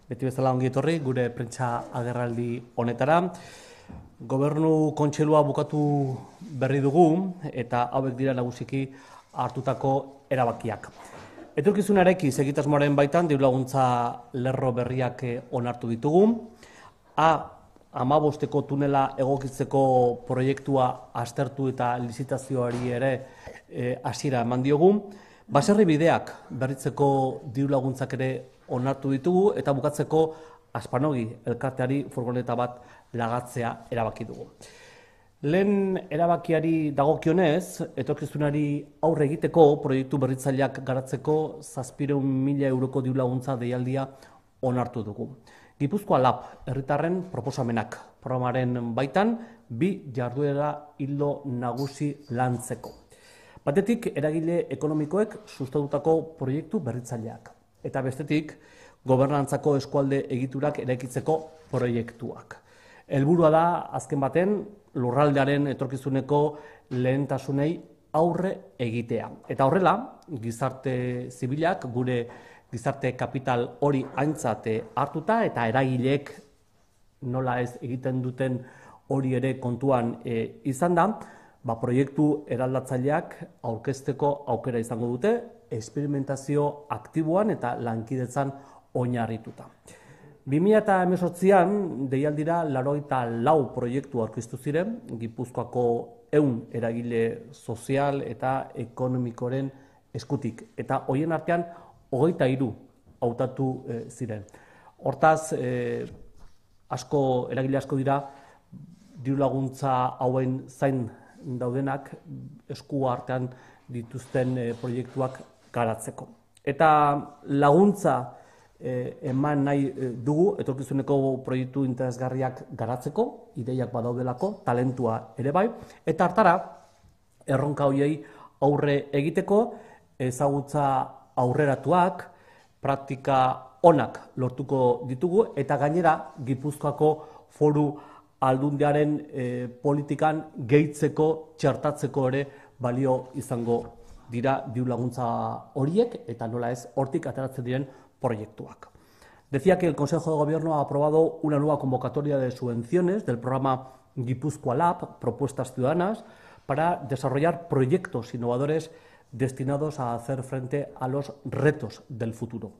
Beti bezala ongi etorri, gure prentsa agerraldi honetara. Gobernu kontseilua bukatu berri dugu eta hauek dira nagusiki hartutako erabakiak. Etorkizunarekin egitasmoaren baitan dirulaguntza lerro berriak onartu ditugu. A15ko tunela egokitzeko proiektua aztertu eta lizitazioari ere hasiera eman diogu. Baserri bideak berritzeko dirulaguntzak ere onartu ditugu eta bukatzeko Aspanogi elkarteari furgoneta bat lagatzea erabaki dugu. Lehen erabakiari dagokionez, etorkizunari aurre egiteko proiektu berritzaileak garatzeko 700.000 euroko dirulaguntza deialdia onartu dugu. Gipuzkoa Lab herritarren proposamenak programaren baitan 2 jarduera ildo nagusi lantzeko. Batetik, eragile ekonomikoek sustatutako proiektu berritzaileak. Eta bestetik, gobernantzako eskualde egiturak eraikitzeko proiektuak. Helburua da, azken baten, lurraldearen etorkizuneko lehentasunei aurre egitea. Eta horrela, gizarte zibilak, gure gizarte kapital hori aintzat hartuta eta eragileek nola ez egiten duten hori ere kontuan izan da, proiektu eraldatzaileak aurkezteko aukera izango dute, esperimentazio aktiboan eta lankidetzan oinarrituta. 2018an deialdira 84 proiektu aurkeztu ziren, Gipuzkoako 100 eragile sozial eta ekonomikoren eskutik. Eta horien artean 23 hautatu ziren. Hortaz, eragile asko dira dirulaguntza hauen zain daudenak esku artean dituzten proiektuak garatzeko. Eta laguntza eman nahi dugu etorkizuneko proiektu interesgarriak garatzeko, ideiak badaudelako, talentua ere bai, eta hartara erronka horiei aurre egiteko ezagutza aurreratuak, praktika onak lortuko ditugu eta gainera Gipuzkoako Foru Aldundiaren politikan gehitzeko, txertatzeko ere balio izango dira dirulaguntza horiek eta nola ez hortik ateratzen diren proyectuak. Decía que el Consejo de Gobierno ha aprobado una nueva convocatoria de subvenciones del programa Gipuzkoa Lab, Propuestas Ciudadanas, para desarrollar proyectos innovadores destinados a hacer frente a los retos del futuro.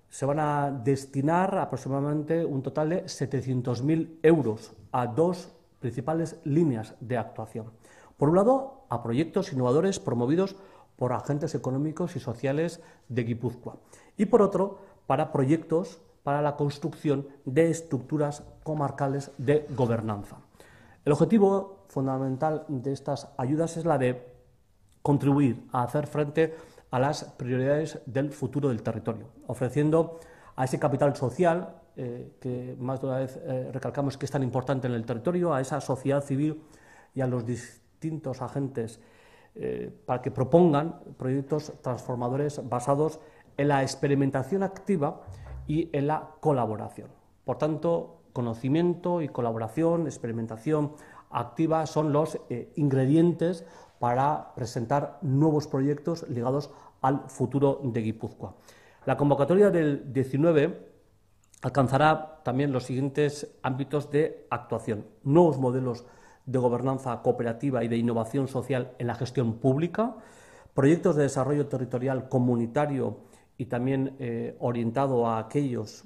Se van a destinar aproximadamente un total de 700.000 euros a 2 principales líneas de actuación. Por un lado, a proyectos innovadores promovidos por agentes económicos y sociales de Guipúzcoa. Y por otro, para proyectos para la construcción de estructuras comarcales de gobernanza. El objetivo fundamental de estas ayudas es la de contribuir a hacer frente a las prioridades del futuro del territorio, ofreciendo a ese capital social, que más de una vez recalcamos que es tan importante en el territorio, a esa sociedad civil y a los distintos agentes para que propongan proyectos transformadores basados en la experimentación activa y en la colaboración. Por tanto, conocimiento y colaboración, experimentación activa son los ingredientes para presentar nuevos proyectos ligados al futuro de Guipúzcoa. La convocatoria del 19 alcanzará también los siguientes ámbitos de actuación: nuevos modelos de gobernanza cooperativa y de innovación social en la gestión pública, proyectos de desarrollo territorial comunitario y también orientado a aquellos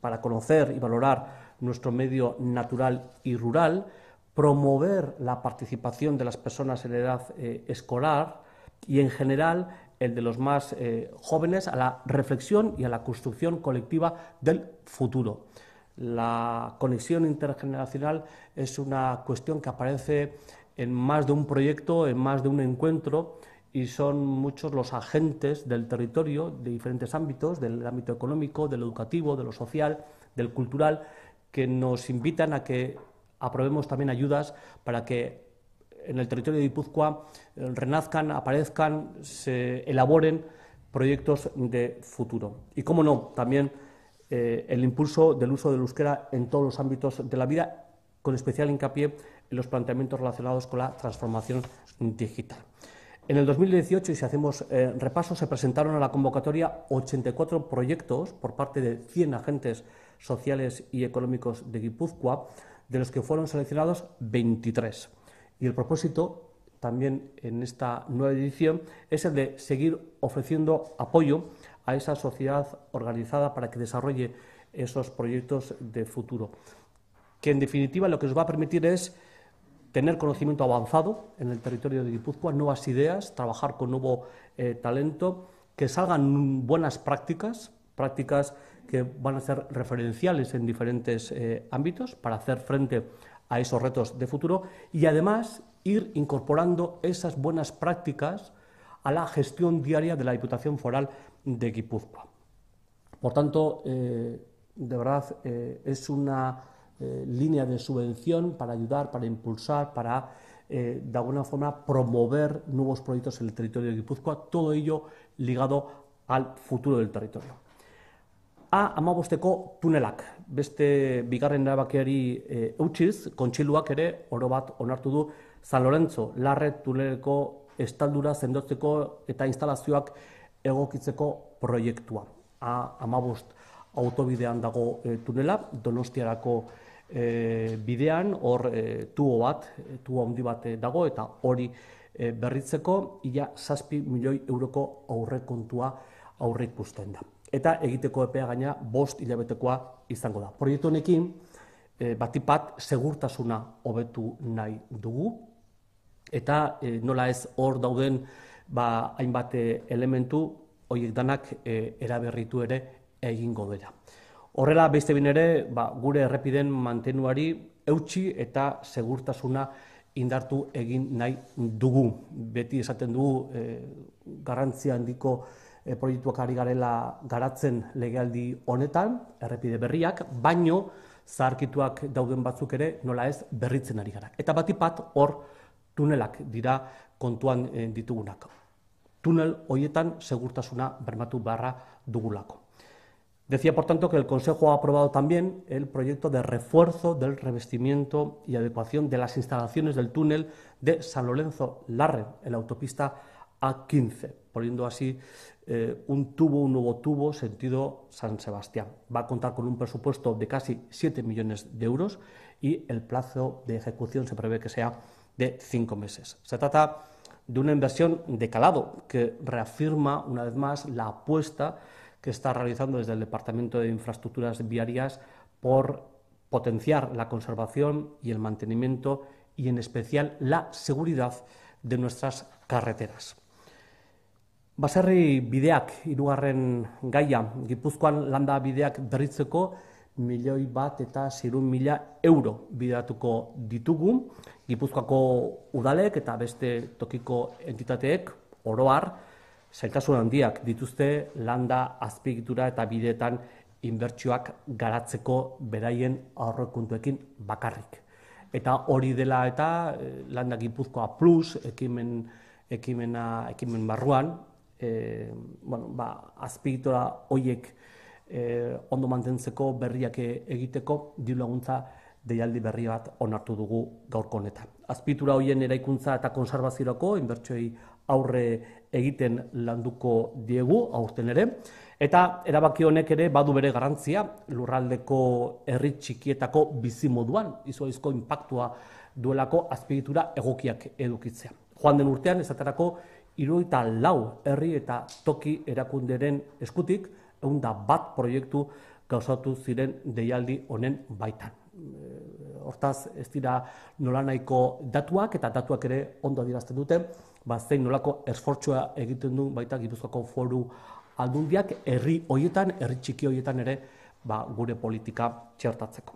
para conocer y valorar nuestro medio natural y rural, promover la participación de las personas en edad escolar y, en general, el de los más jóvenes a la reflexión y a la construcción colectiva del futuro. La conexión intergeneracional es una cuestión que aparece en más de un proyecto, en más de un encuentro, y son muchos los agentes del territorio, de diferentes ámbitos, del ámbito económico, del educativo, de lo social, del cultural, que nos invitan a que aprobemos también ayudas para que en el territorio de Guipúzcoa renazcan, aparezcan, se elaboren proyectos de futuro. Y, cómo no, también el impulso del uso del euskera en todos los ámbitos de la vida, con especial hincapié en los planteamientos relacionados con la transformación digital. En el 2018, y si hacemos repaso, se presentaron a la convocatoria 84 proyectos por parte de 100 agentes sociales y económicos de Guipúzcoa, de los que fueron seleccionados 23. Y el propósito, también en esta nueva edición, es el de seguir ofreciendo apoyo a esa sociedad organizada para que desarrolle esos proyectos de futuro, que en definitiva lo que nos va a permitir es tener conocimiento avanzado en el territorio de Guipúzcoa, nuevas ideas, trabajar con nuevo talento, que salgan buenas prácticas que van a ser referenciales en diferentes ámbitos para hacer frente a esos retos de futuro y además ir incorporando esas buenas prácticas a la gestión diaria de la Diputación Foral de Guipúzcoa. Por tanto, de verdad, es una línea de subvención para ayudar, para impulsar, para de alguna forma promover nuevos proyectos en el territorio de Guipúzcoa, todo ello ligado al futuro del territorio. Amabosteko tunelak, beste bigarren erabakiari eutxiz, kontseiluak ere oro bat onartu du San Lorenzo Larre tuneleko estaldura sendotzeko eta instalazioak egokitzeko proiektua. Amabost autobidean dago tunela, Donostiarako bidean, hor tubo handi bat dago, eta hori berritzeko ia 7 milioi euroko aurrekontua aurreikusten da. Eta egiteko epea gaina 5 hilabetekoa izango da. Proiektu honekin, batik bat segurtasuna hobetu nahi dugu, eta nola ez hor dauden hainbat elementu, horiek danak eraberritu ere egingo dira. Horrela, beste bin ere, gure errepiden mantenuari eutsi eta segurtasuna indartu egin nahi dugu. Beti esaten dugu garrantzia handiko proiektuak ari garela garatzen legealdi honetan, errepide berriak, baino zaharkituak dauden batzuk ere nola ez berritzen ari gara. Eta batik bat hor tunelak dira kontuan ditugunak. Tunel horietan segurtasuna bermatu beharra dugulako. Decía, por tanto, que el Consejo ha aprobado también el proyecto de refuerzo del revestimiento y adecuación de las instalaciones del túnel de San Lorenzo Larre, en la autopista A15, poniendo así un nuevo tubo sentido San Sebastián. Va a contar con un presupuesto de casi 7 millones de euros y el plazo de ejecución se prevé que sea de 5 meses. Se trata de una inversión de calado que reafirma una vez más la apuesta que está realizando desde el Departamento de Infraestructuras Viarias por potenciar la conservación y el mantenimiento y en especial la seguridad de nuestras carreteras. Baserri bideak, hirugarren gaia, Gipuzkoan landa bideak berritzeko 1.600.000 euro bideratuko ditugu. Gipuzkoako udalek eta beste tokiko entitateek oro har zailtasun handiak dituzte landa azpiegitura eta bideetan inbertsioak garatzeko beraien aurrekontuekin bakarrik. Eta hori dela eta Landa Gipuzkoa Plus ekimen barruan, azpiegitura horiek ondo mantentzeko berriak egiteko diru laguntza deialdi berri bat onartu dugu gaurko honetan. Azpiegitura horien eraikuntza eta konserbaziorako inbertsioei aurre egiten landuko diegu aurten ere, eta erabaki honek ere badu bere garrantzia lurraldeko herri txikietako bizimoduan, izugarrizko inpaktua duelako azpiegitura egokiak edukitzea. Joan den urtean, esaterako 74 herri eta toki erakunderen eskutik 101 proiektu gauzatu ziren deialdi honen baitan. Hortaz, ez dira nolanahiko datuak, eta datuak ere ondo adierazten dute, zein nolako esfortzua egiten du baita Gipuzkoako Foru Aldundiak herri horietan, herri txiki horietan ere gure politika txertatzeko.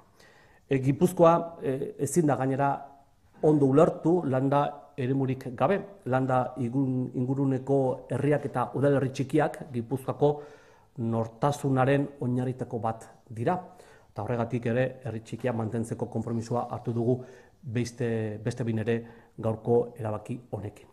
Gipuzkoa ezin da gainera ondo ulertu landa eremurik gabe, landa inguruneko herriak eta udalerri txikiak Gipuzkoako nortasunaren oinarritako bat dira. Eta horregatik ere herri txikia mantentzeko konpromisoa hartu dugu beste bin ere gaurko erabaki honekin.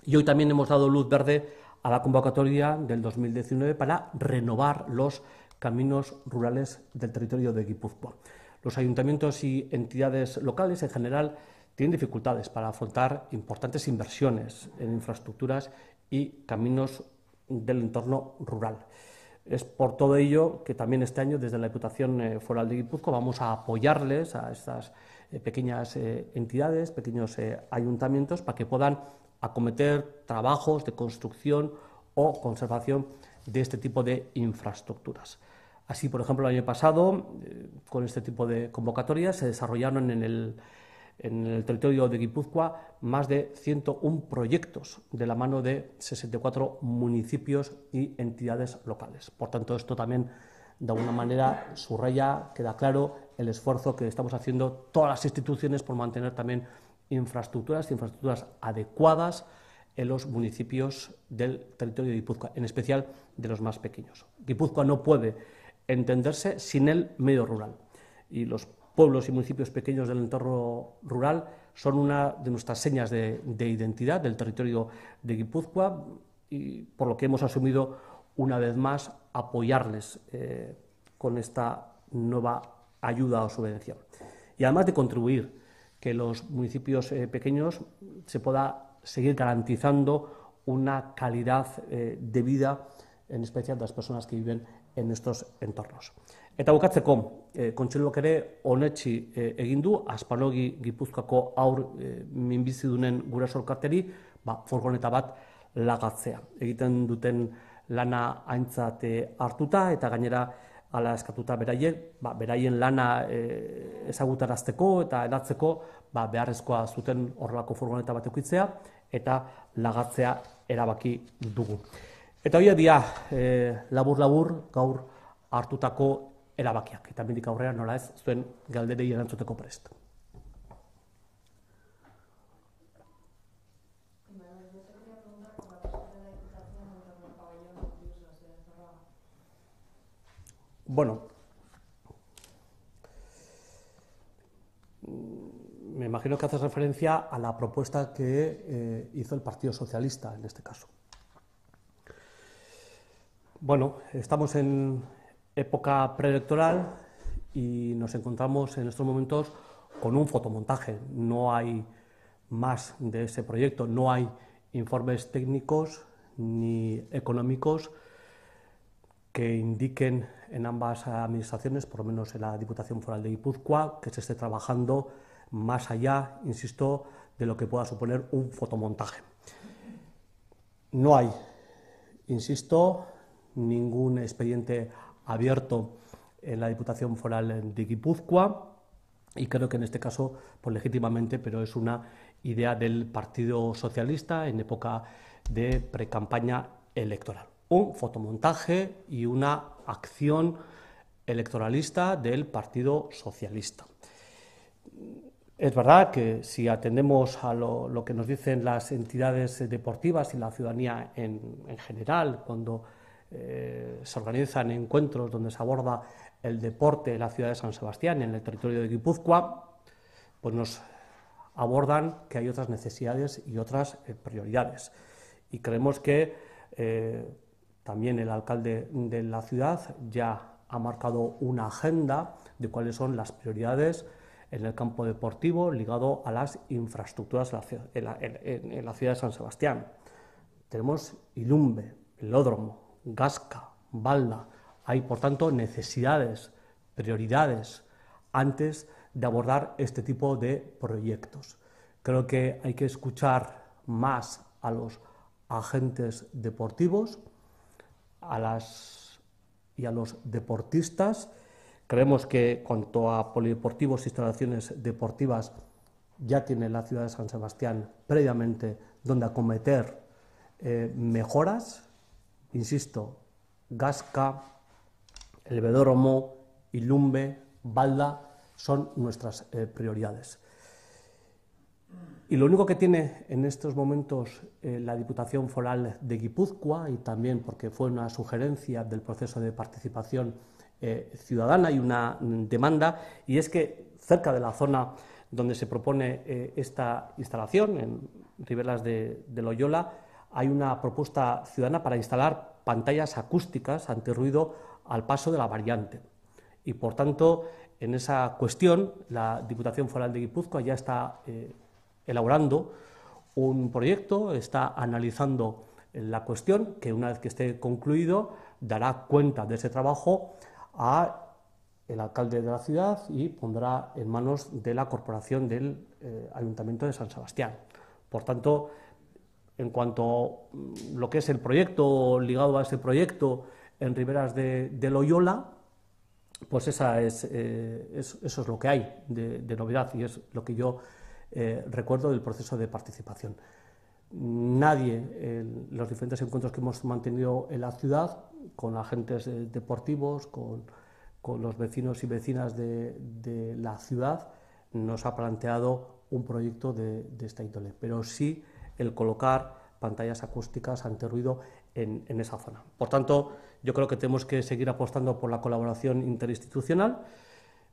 Y hoy también hemos dado luz verde a la convocatoria del 2019 para renovar los caminos rurales del territorio de Guipúzcoa. Los ayuntamientos y entidades locales en general tienen dificultades para afrontar importantes inversiones en infraestructuras y caminos del entorno rural. Es por todo ello que también este año desde la Diputación Foral de Guipúzcoa vamos a apoyarles a estas pequeñas entidades, pequeños ayuntamientos, para que puedan acometer trabajos de construcción o conservación de este tipo de infraestructuras. Así, por ejemplo, el año pasado, con este tipo de convocatorias, se desarrollaron en el territorio de Guipúzcoa más de 101 proyectos de la mano de 64 municipios y entidades locales. Por tanto, esto también, de alguna manera, subraya, queda claro el esfuerzo que estamos haciendo todas las instituciones por mantener también infraestructuras adecuadas en los municipios del territorio de Guipúzcoa, en especial de los más pequeños. Guipúzcoa no puede entenderse sin el medio rural, y los pueblos y municipios pequeños del entorno rural son una de nuestras señas de identidad del territorio de Guipúzcoa, y por lo que hemos asumido una vez más apoyarles con esta nueva ayuda o subvención. Y además de contribuir que los municipios pequeños se pueda seguir garantizando una calidad de vida, en especial de las personas que viven en estos entornos. Eta bukatzeko, kontseiluk ere onetsi egin du Aspanogi Gipuzkoako haur minbizidunen guraso elkarteri furgoneta bat lagatzea. Egiten duten lana aintzat hartuta eta gainera hala eskatuta beraiek, beraien lana ezagutarazteko eta edatzeko beharrezkoa zuten horrelako furgoneta bat edukitzea eta lagatzea erabaki dugu. Eta hori dira labur-labur gaur hartutako erabakiak, eta hemendik aurrera nola ez zuen galderei erantzuteko prest. Bueno, me imagino que haces referencia a la propuesta que hizo el Partido Socialista en este caso. Bueno, estamos en época preelectoral y nos encontramos en estos momentos con un fotomontaje. No hay más de ese proyecto, no hay informes técnicos ni económicos que indiquen en ambas administraciones, por lo menos en la Diputación Foral de Guipúzcoa, que se esté trabajando más allá, insisto, de lo que pueda suponer un fotomontaje. No hay, insisto, ningún expediente abierto en la Diputación Foral de Guipúzcoa, y creo que en este caso, pues legítimamente, pero es una idea del Partido Socialista en época de precampaña electoral. Un fotomontaje y una acción electoralista del Partido Socialista. Es verdad que si atendemos a lo que nos dicen las entidades deportivas y la ciudadanía en general, cuando se organizan encuentros donde se aborda el deporte en la ciudad de San Sebastián, en el territorio de Guipúzcoa, pues nos abordan que hay otras necesidades y otras prioridades. Y creemos que también el alcalde de la ciudad ya ha marcado una agenda de cuáles son las prioridades en el campo deportivo ligado a las infraestructuras en la ciudad de San Sebastián. Tenemos Ilumbe, Velódromo, Gasca, Balda. Hay, por tanto, necesidades, prioridades, antes de abordar este tipo de proyectos. Creo que hay que escuchar más a los agentes deportivos y a los deportistas. Creemos que, cuanto a polideportivos e instalaciones deportivas, ya tiene la ciudad de San Sebastián previamente donde acometer mejoras. Insisto, Gasca, el Velódromo, Ilumbe, Balda son nuestras prioridades. Y lo único que tiene en estos momentos la Diputación Foral de Guipúzcoa, y también porque fue una sugerencia del proceso de participación ciudadana y una demanda, y es que cerca de la zona donde se propone esta instalación, en Riberas de Loyola, hay una propuesta ciudadana para instalar pantallas acústicas antirruido al paso de la variante. Y, por tanto, en esa cuestión, la Diputación Foral de Guipúzcoa ya está elaborando un proyecto, está analizando la cuestión, que una vez que esté concluido dará cuenta de ese trabajo a el alcalde de la ciudad y pondrá en manos de la corporación del Ayuntamiento de San Sebastián. Por tanto, en cuanto a lo que es el proyecto, ligado a ese proyecto en Riberas de Loyola, pues eso es lo que hay de novedad y es lo que yo recuerdo del proceso de participación. Nadie, los diferentes encuentros que hemos mantenido en la ciudad, con agentes deportivos, con los vecinos y vecinas de la ciudad, nos ha planteado un proyecto de esta índole, pero sí el colocar pantallas acústicas antirruido en esa zona. Por tanto, yo creo que tenemos que seguir apostando por la colaboración interinstitucional,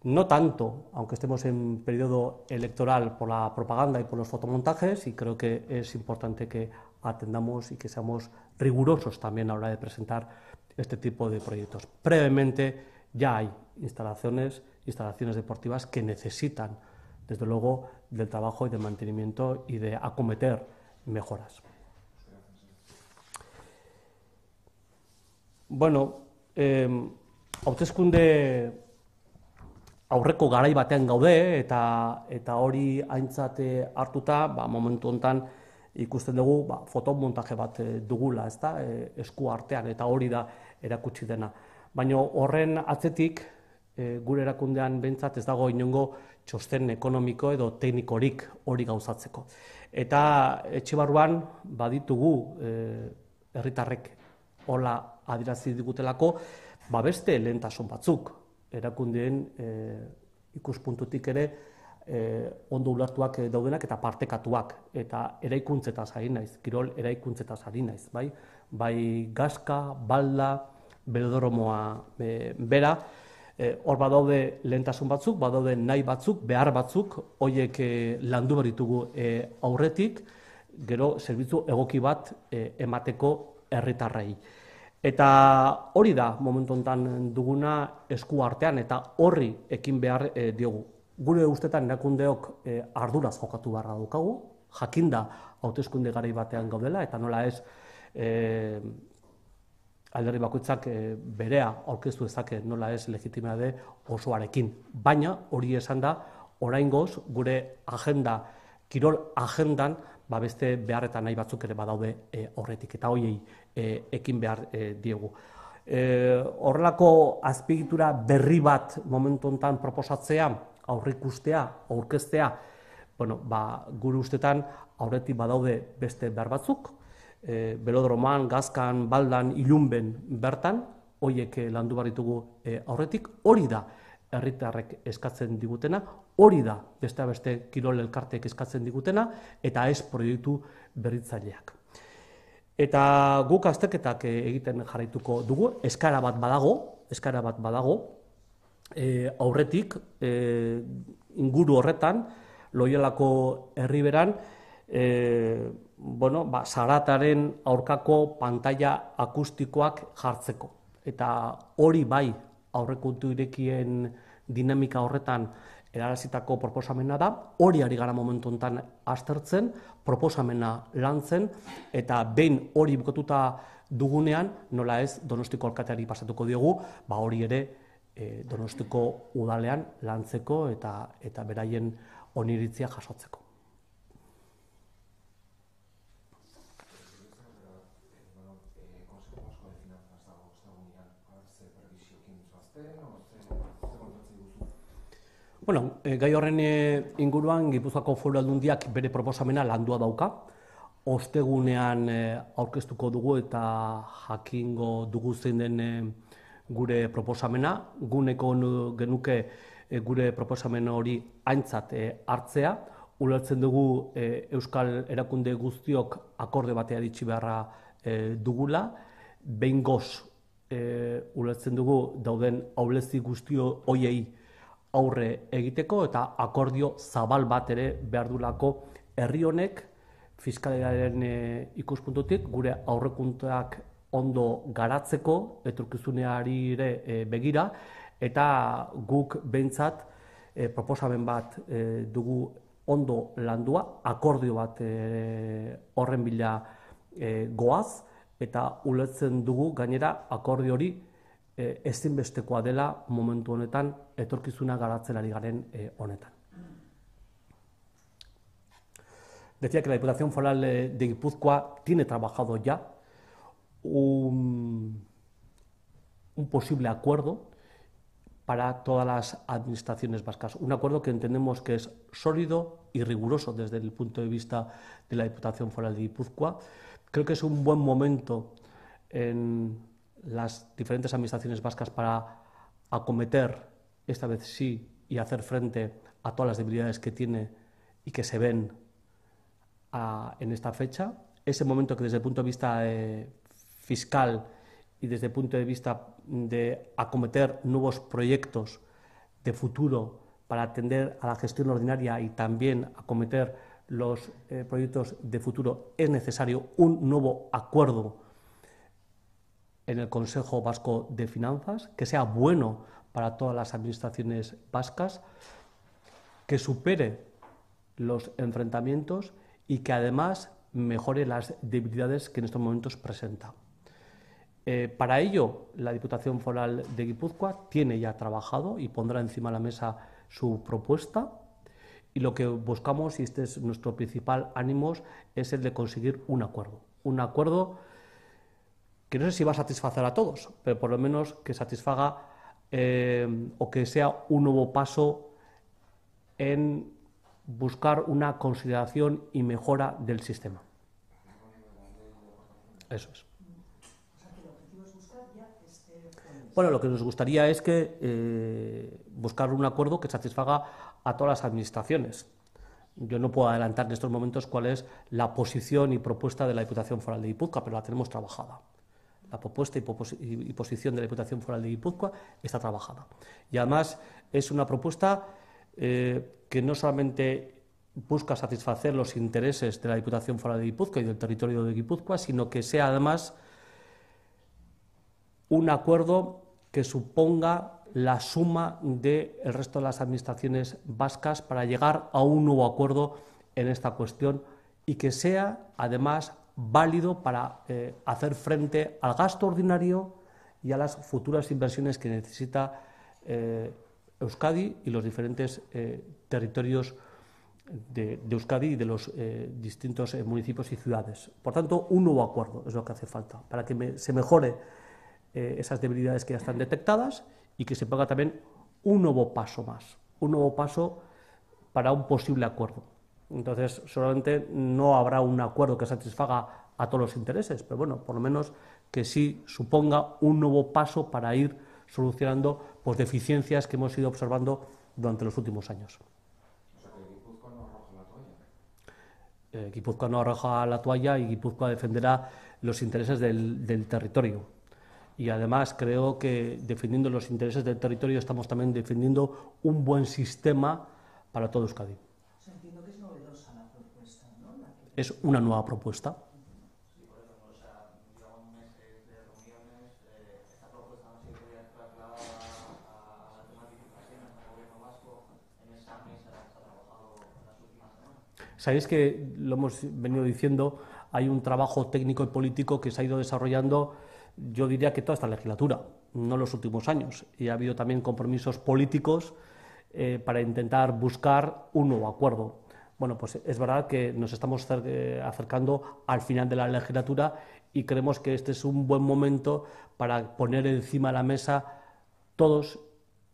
no tanto, aunque estemos en periodo electoral, por la propaganda y por los fotomontajes, y creo que es importante que atendamos y que seamos rigurosos también a la hora de presentar este tipo de proyectos. Previamente ya hay instalaciones deportivas que necesitan, desde luego, del trabajo y del mantenimiento y de acometer mejoras. Bueno, hauteskunde aurreko garai batean gaude eta hori aintzat hartuta, momentu hontan ikusten dugu fotomontaje bat dugula, ezta, esku artean, eta hori da erakutsi dena. Baina horren atzetik gure erakundean behintzat ez dago inongo txosten ekonomiko edo teknikorik hori gauzatzeko. Eta etxe barruan baditugu herritarrek hola adierazi digutelako beste lehentasun batzuk, erakundeen ikuspuntutik ere ondo ulertuak daudenak eta partekatuak, eta eraikuntzetaz ari naiz, kirol eraikuntzetaz ari naiz, bai Gaska, Balda, Belodromoa bera, hor badaude lehentasun batzuk, badaude nahi batzuk, behar batzuk, horiek landu behar ditugu aurretik, gero zerbitzu egoki bat emateko herritarrei. Eta hori da momentu honetan duguna esku artean, eta horri ekin behar diogu. Gure ustetan erakundeok arduraz jokatu beharra daukagu, jakinda hauteskunde garai batean gaudela, eta nola ez alderdi bakoitzak berea aurkeztu dezake, nola ez legitimitate osoarekin. Baina hori esan da, oraingoz gure agenda, kirol agendan, beste behar eta nahi batzuk ere badaude horretik, eta horiei ekin behar diegu. Horrelako azpiegitura berri bat momentu honetan proposatzea, aurrikustea, aurkeztea, gure ustetan aurretik badaude beste behar batzuk, Belodroman, Gazkan, Baldan, Ilunben bertan, horiek landu behar ditugu aurretik, hori da herritarrek eskatzen digutena, hori da beste kirol elkarteek eskatzen digutena, eta ez proiektu berritzaileak. Eta guk azterketak egiten jarraituko dugu, eskaera bat badago, aurretik inguru horretan, Loiolako herriberan, zarataren aurkako pantaila akustikoak jartzeko. Eta hori bai aurrekontu irekien dinamika horretan erarazitako proposamena da, hori ari gara momentu honetan aztertzen, proposamena lantzen, eta behin hori bukatuta dugunean, nola ez Donostiko alkateari pasatuko diogu, hori ere Donostiko udalean lantzeko eta beraien oniritzia jasotzeko. Gai horren inguruan Gipuzkoako Foru Aldundiak bere proposamena landua dauka. Ostegunean aurkeztuko dugu eta jakingo dugu zein den gure proposamena. Guneko genuke gure proposamen hori aintzat hartzea. Ulertzen dugu Euskal Erakunde guztiok akorde batea iritsi beharra dugula. Behingoz ulertzen dugu dauden ahulezi guztio hoiei aurre egiteko eta akordio zabal bat ere behar duelako herri honek fiskalitatearen ikuspuntutik gure aurrekontuak ondo garatzeko etorkizuneari ere begira, eta guk behintzat proposamen bat dugu ondo landua, akordio bat horren bila goaz, eta ulertzen dugu gainera akordio hori ezinbestekoa dela momentu honetan etorkizuna garatzen ari garen honetan. Decía que la Diputación Foral de Guipúzcoa tiene trabajado ya un posible acuerdo para todas las administraciones vascas. Un acuerdo que entendemos que es sólido y riguroso desde el punto de vista de la Diputación Foral de Guipúzcoa. Creo que es un buen momento en las diferentes administraciones vascas para acometer, esta vez sí, y hacer frente a todas las debilidades que tiene y que se ven en esta fecha. Ese momento que desde el punto de vista fiscal y desde el punto de vista de acometer nuevos proyectos de futuro para atender a la gestión ordinaria y también acometer los proyectos de futuro, es necesario un nuevo acuerdo en el Consejo Vasco de Finanzas, que sea bueno para todas las administraciones vascas, que supere los enfrentamientos y que además mejore las debilidades que en estos momentos presenta. Para ello, la Diputación Foral de Guipúzcoa tiene ya trabajado y pondrá encima de la mesa su propuesta, y lo que buscamos, y este es nuestro principal ánimo, es el de conseguir un acuerdo que no sé si va a satisfacer a todos, pero por lo menos que satisfaga o que sea un nuevo paso en buscar una consideración y mejora del sistema. Eso es. Bueno, lo que nos gustaría es que buscar un acuerdo que satisfaga a todas las administraciones. Yo no puedo adelantar en estos momentos cuál es la posición y propuesta de la Diputación Foral de Guipúzcoa, pero la tenemos trabajada. La propuesta y posición de la Diputación Foral de Guipúzcoa está trabajada. Y además es una propuesta que no solamente busca satisfacer los intereses de la Diputación Foral de Guipúzcoa y del territorio de Guipúzcoa, sino que sea además un acuerdo que suponga la suma del resto de las administraciones vascas para llegar a un nuevo acuerdo en esta cuestión y que sea además válido para hacer frente al gasto ordinario y a las futuras inversiones que necesita Euskadi y los diferentes territorios de Euskadi y de los distintos municipios y ciudades. Por tanto, un nuevo acuerdo es lo que hace falta para que se mejore esas debilidades que ya están detectadas y que se ponga también un nuevo paso más, un nuevo paso para un posible acuerdo. Entonces, solamente no habrá un acuerdo que satisfaga a todos los intereses, pero bueno, por lo menos que sí suponga un nuevo paso para ir solucionando pues, deficiencias que hemos ido observando durante los últimos años. O sea, que Guipúzcoa no arroja la toalla. Guipúzcoa no arroja la toalla y Guipúzcoa defenderá los intereses del territorio. Y además creo que defendiendo los intereses del territorio estamos también defendiendo un buen sistema para todo Euskadi. O sea, entiendo que es novedosa la propuesta, ¿no? Es una nueva propuesta. Sí, por eso, o sea, llevan meses de reuniones, esta propuesta no se podía trasladar a la tema de diputaciones, al gobierno vasco, en esa mesa que se ha trabajado en las últimas semanas. Sabéis que, lo hemos venido diciendo, hay un trabajo técnico y político que se ha ido desarrollando, yo diría que toda esta legislatura, no los últimos años, y ha habido también compromisos políticos para intentar buscar un nuevo acuerdo. Bueno, pues es verdad que nos estamos acercando al final de la legislatura y creemos que este es un buen momento para poner encima de la mesa todos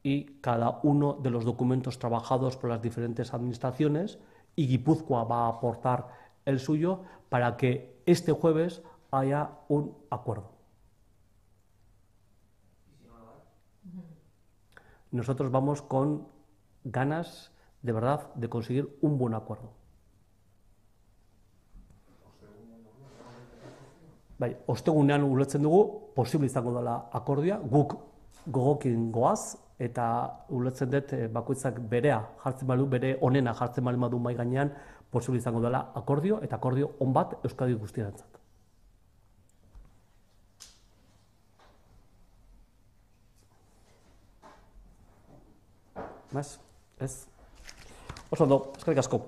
y cada uno de los documentos trabajados por las diferentes administraciones, y Guipúzcoa va a aportar el suyo para que este jueves haya un acuerdo. Nosotros vamos con ganas, de verdad, de conseguir un buen acuerdo. Bai, ostegunean ulertzen dugu, posible izango dela akordioa, guk gogokin goaz, eta ulertzen dut bakoitzak berea jartzen badu, bere onena jartzen badu mai gainean, posible izango dela akordio, eta akordio on bat Euskadi guztiarentzat. Mas, ez? Oso ondo, eskerrik asko.